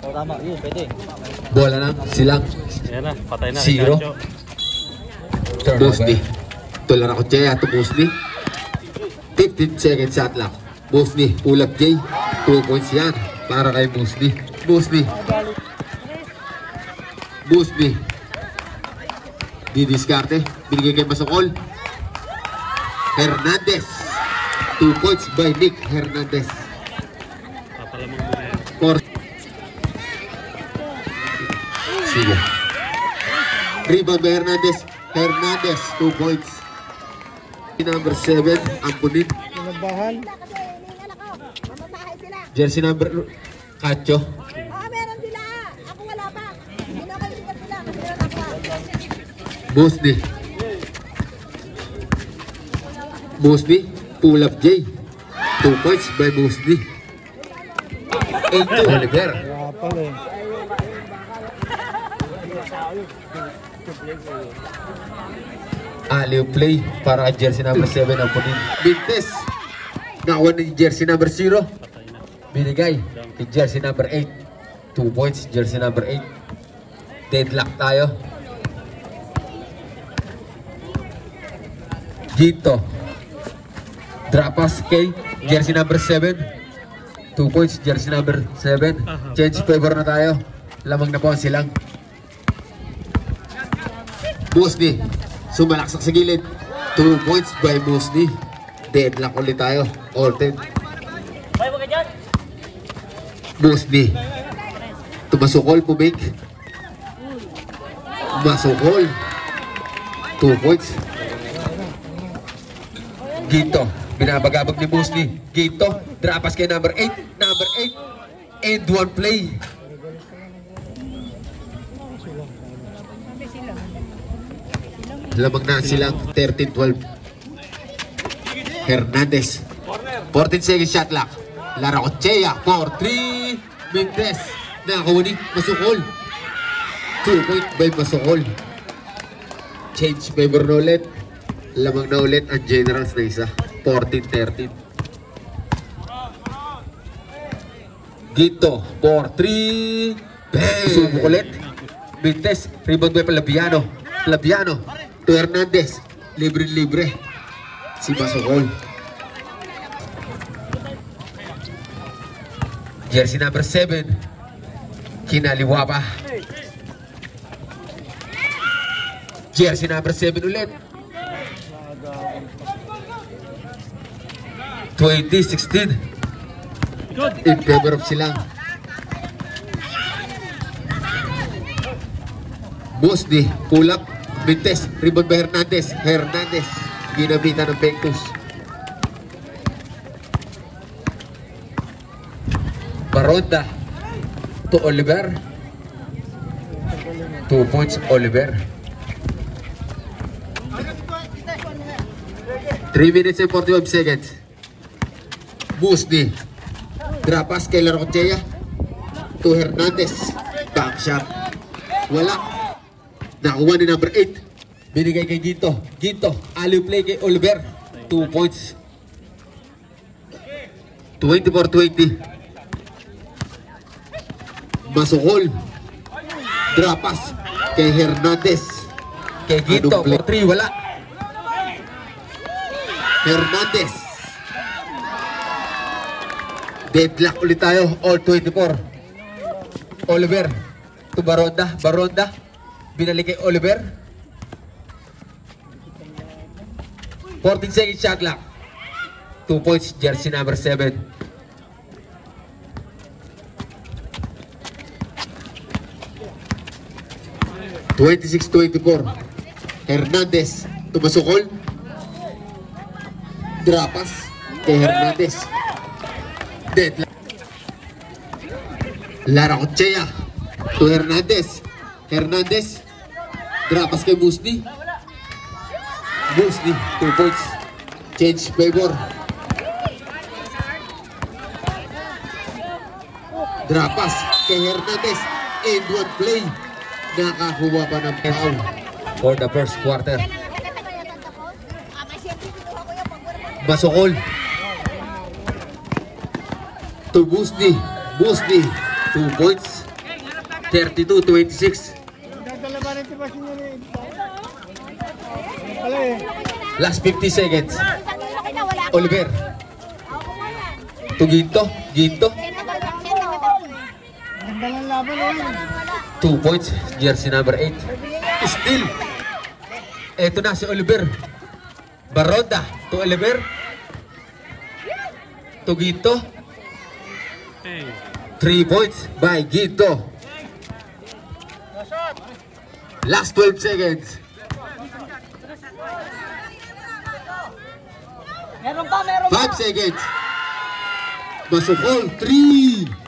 O tama, yun, pwede. Bola na, silang. Ayan na, patay na. 0. Musni. Tular ako Jaya to Musni. 15 seconds shot lang. Musni, pull up Jay. 2 points yan para kay Musni. Musni. Musni. Didiskarte. Binigay kay Masokol. Hernandez. 2 points by Nick Hernandez. Sige. Rebound by Hernandez. Hernandez, 2 points. Number 7, Ampunin. Jersey number Cacho. Meron sila. Ako wala pa. Pinakalimutan sila kasi meron ako. Musni. Musni, pull up J. 2 points by Musni. 8 Oliver. Aliw play para jersey number 7 ang punin. Bintes. Nakuha ni jersey number 0. Binigay ni jersey number 8. 2 points jersey number 8. Deadlock tayo. Gito. Drop pass kay jersey number 7. 2 points jersey number 7. Change favor na tayo. Lamang na po ang silang. Musni. Sumalaksak sa gilid. 2 points by Musni. Deadlock ulit tayo. All 10. Musni. Tumasukol, pumake. Masukol. 2 points. Gito. Binabagabag ni Musni. Gito. Drapas kay number 8. Number 8. And 1 play. Lamang na silang 13-12. Hernandez. 14 seconds shot clock. Lara Ochea for 3. Mentes. Nakakuha ni Masukol. 2 point by Masukol. Change favor na ulit. Lamang na ulit ang Generals na isa. 14-13. Gito for 3. Subok ulit. Mentes. Rebound by Palabiano. Palabiano. To Hernandez, libre-libre si Masukol. Jersey number 7, kinaliwa pa. Jersey number 7 ulit. 2016 in favor of silang. Musni, pull up. Bintes, rebound by Hernandez. Hernandez, ginabitan ng Pengtus. Baronda to Oliver. 2 points Oliver. 3 minutes and 45 seconds. Musni. Drop pass kay Larocchea to Hernandez. Back shot. Wala. Nakuha ni number 8. Binigay kay Ginto. Ginto. Aliw play kay Oliver. 2 points. 24-20. Masukol. Drop pass kay Hernandez. Kay Ginto. 4-3. Wala. Hernandez. Deadlock ulit tayo. All 24. Oliver. To Baronda. Baronda. Binalik kay Oliver. 14 seconds shot clock. 2 points jersey number 7. (26-24) Hernandez tumasukol. Drapas kay Hernandez. Deadlock. Lara Ochea to Hernandez. Hernandez. Drapas kay Musni. Musni, 2 points. Change favor. Drapas kay Hernandez. And 1 play. Nakakuha pa ng foul for the first quarter. Masukol. To Musni. Busby, 2 points. 32-26. Last 50 seconds. Oliver. To Ginto. Ginto. 2 points. Jersey number 8. Still. Eto na si Oliver. Baronda to Oliver. To Ginto. 3 points by Ginto. Last 12 seconds. Meron pa, meron pa. 5 seconds. Masukol. 3.